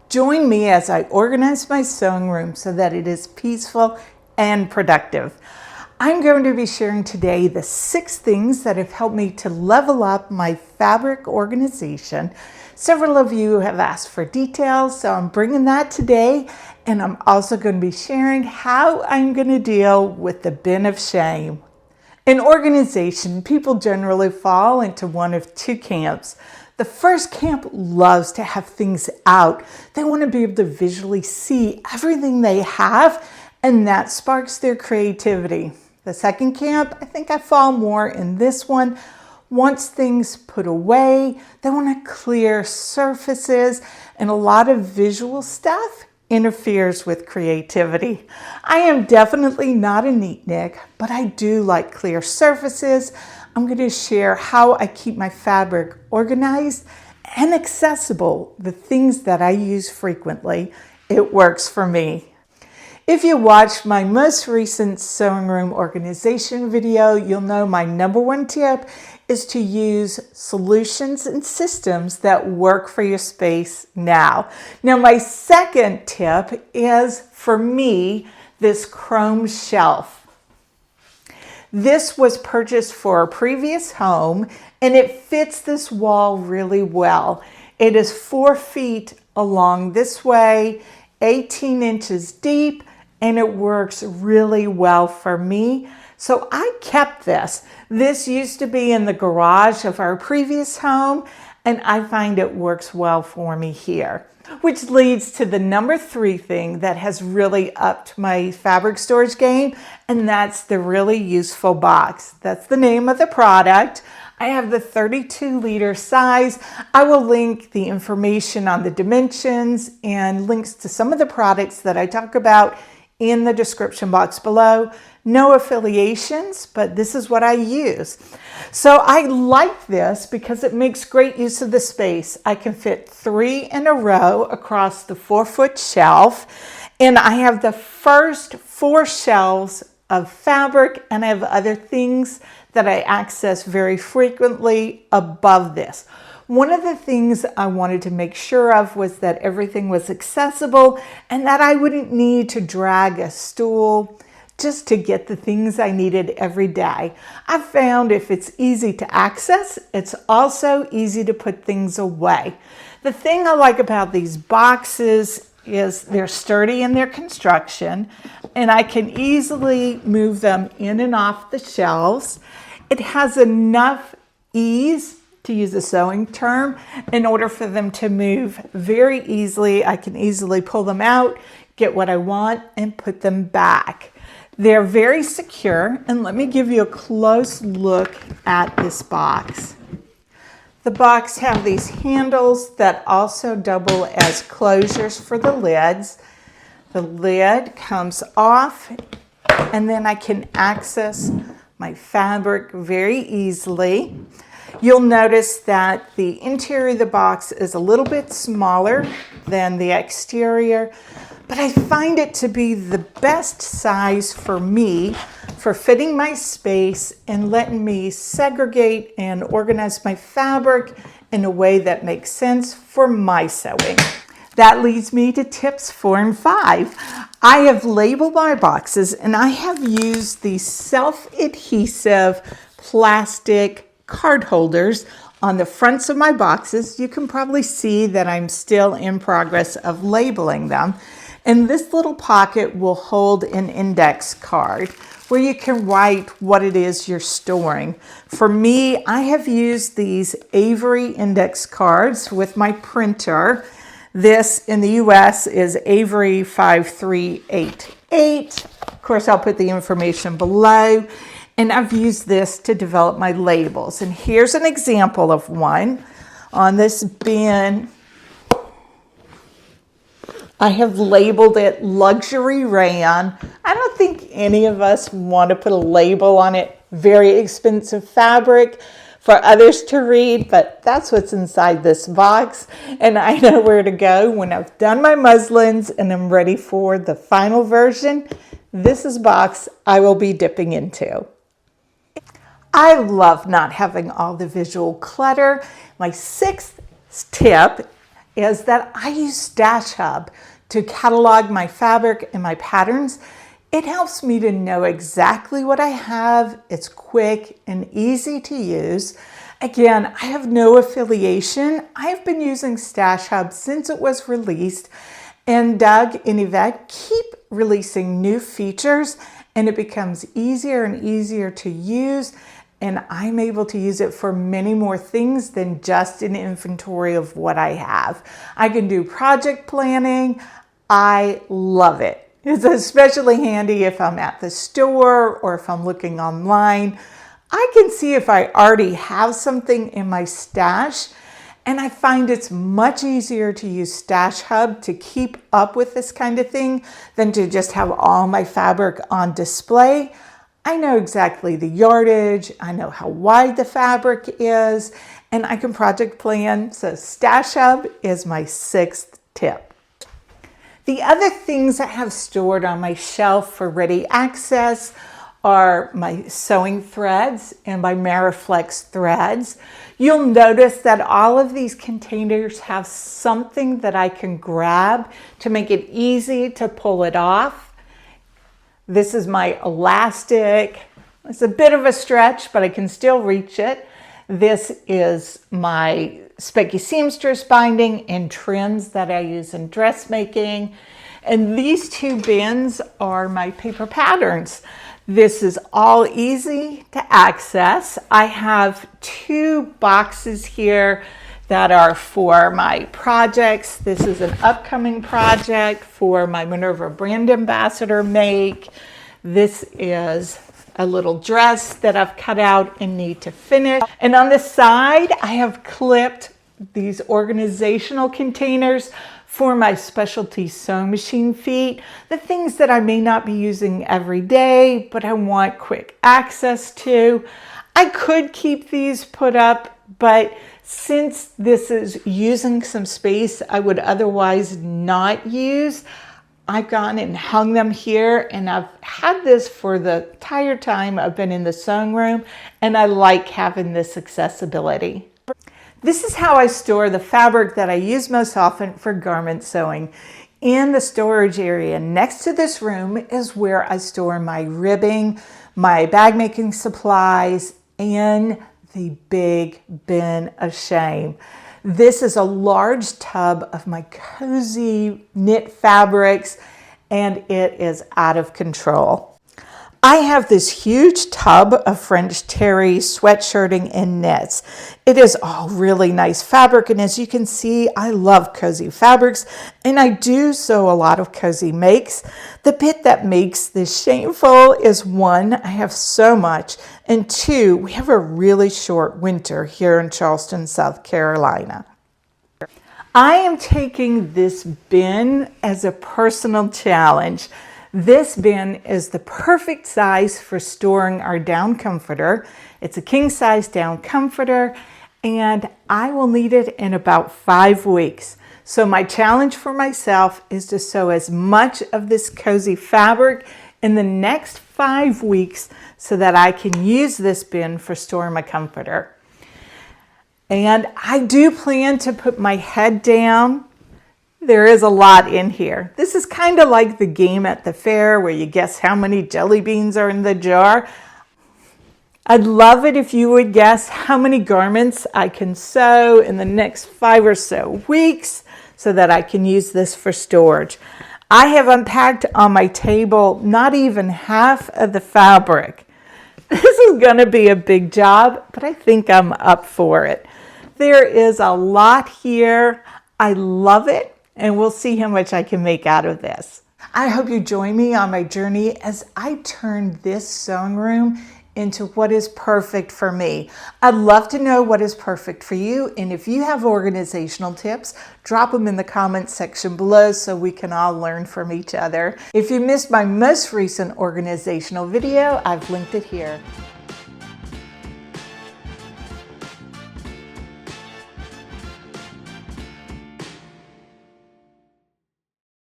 Join me as I organize my sewing room so that it is peaceful and productive. I'm going to be sharing today the 6 things that have helped me to level up my fabric organization. Several of you have asked for details, so I'm bringing that today. And I'm also going to be sharing how I'm going to deal with the bin of shame. In organization, people generally fall into one of 2 camps. The first camp loves to have things out. They want to be able to visually see everything they have, and that sparks their creativity. The second camp, I think I fall more in this one, wants things put away. They want to clear surfaces, and a lot of visual stuff interferes with creativity. I am definitely not a neatnik, but I do like clear surfaces. I'm going to share how I keep my fabric organized and accessible, the things that I use frequently. It works for me. If you watched my most recent sewing room organization video, you'll know my number 1 tip is to use solutions and systems that work for your space now. Now, my second tip is, for me, this chrome shelf. This was purchased for a previous home, and it fits this wall really well. It is 4 feet along this way, 18 inches deep, and it works really well for me. So I kept this. This used to be in the garage of our previous home, and I find it works well for me here. Which leads to the number 3 thing that has really upped my fabric storage game, and that's the really useful box. That's the name of the product. I have the 32-liter size. I will link the information on the dimensions and links to some of the products that I talk about in the description box below. No affiliations, but this is what I use. So I like this because it makes great use of the space. I can fit 3 in a row across the 4-foot shelf, and I have the first 4 shelves of fabric, and I have other things that I access very frequently above this. One of the things I wanted to make sure of was that everything was accessible and that I wouldn't need to drag a stool just to get the things I needed every day. I found if it's easy to access, it's also easy to put things away. The thing I like about these boxes is they're sturdy in their construction, and I can easily move them in and off the shelves. It has enough ease, to use a sewing term, in order for them to move very easily. I can easily pull them out, get what I want, and put them back. They're very secure, and let me give you a close look at this box. The box have these handles that also double as closures for the lids. The lid comes off, and then I can access my fabric very easily. You'll notice that the interior of the box is a little bit smaller than the exterior, but I find it to be the best size for me for fitting my space and letting me segregate and organize my fabric in a way that makes sense for my sewing. That leads me to tips 4 and 5. I have labeled my boxes, and I have used these self-adhesive plastic card holders on the fronts of my boxes. You can probably see that I'm still in progress of labeling them. And this little pocket will hold an index card where you can write what it is you're storing. For me, I have used these Avery index cards with my printer. This in the US is Avery 5388. Of course, I'll put the information below. And I've used this to develop my labels. And here's an example of one. On this bin, I have labeled it Luxury Rayon. I don't think any of us want to put a label on it. Very expensive fabric for others to read, but that's what's inside this box. And I know where to go when I've done my muslins and I'm ready for the final version. This is a box I will be dipping into. I love not having all the visual clutter. My 6th tip is that I use Stash Hub to catalog my fabric and my patterns. It helps me to know exactly what I have. It's quick and easy to use. Again, I have no affiliation. I've been using Stash Hub since it was released, and Doug and Yvette keep releasing new features, and it becomes easier and easier to use, and I'm able to use it for many more things than just an inventory of what I have. I can do project planning. I love it. It's especially handy if I'm at the store or if I'm looking online. I can see if I already have something in my stash, and I find it's much easier to use Stash Hub to keep up with this kind of thing than to just have all my fabric on display. I know exactly the yardage, I know how wide the fabric is, and I can project plan. So Stash Hub is my 6th tip. The other things I have stored on my shelf for ready access are my sewing threads and my Mariflex threads. You'll notice that all of these containers have something that I can grab to make it easy to pull it off. This is my elastic. It's a bit of a stretch, but I can still reach it. This is my Specky Seamstress binding and trims that I use in dressmaking. And these 2 bins are my paper patterns. This is all easy to access. I have 2 boxes here that are for my projects. This is an upcoming project for my Minerva brand ambassador make. This is a little dress that I've cut out and need to finish. And on the side, I have clipped these organizational containers for my specialty sewing machine feet, the things that I may not be using every day, but I want quick access to. I could keep these put up, but since this is using some space I would otherwise not use, I've gone and hung them here, and I've had this for the entire time I've been in the sewing room, and I like having this accessibility. This is how I store the fabric that I use most often for garment sewing. In the storage area next to this room is where I store my ribbing, my bag making supplies, and the big bin of shame. This is a large tub of my cozy knit fabrics, and it is out of control. I have this huge tub of French terry sweatshirting and knits. It is all really nice fabric, and as you can see, I love cozy fabrics, and I do sew a lot of cozy makes. The bit that makes this shameful is 1, I have so much, and 2, we have a really short winter here in Charleston, South Carolina. I am taking this bin as a personal challenge. This bin is the perfect size for storing our down comforter. It's a king size down comforter, and I will need it in about 5 weeks. So my challenge for myself is to sew as much of this cozy fabric in the next 5 weeks so that I can use this bin for storing my comforter. And I do plan to put my head down. There is a lot in here. This is kind of like the game at the fair where you guess how many jelly beans are in the jar. I'd love it if you would guess how many garments I can sew in the next 5 or so weeks so that I can use this for storage. I have unpacked on my table not even half of the fabric. This is going to be a big job, but I think I'm up for it. There is a lot here. I love it. And we'll see how much I can make out of this. I hope you join me on my journey as I turn this sewing room into what is perfect for me. I'd love to know what is perfect for you, and if you have organizational tips, drop them in the comments section below so we can all learn from each other. If you missed my most recent organizational video, I've linked it here.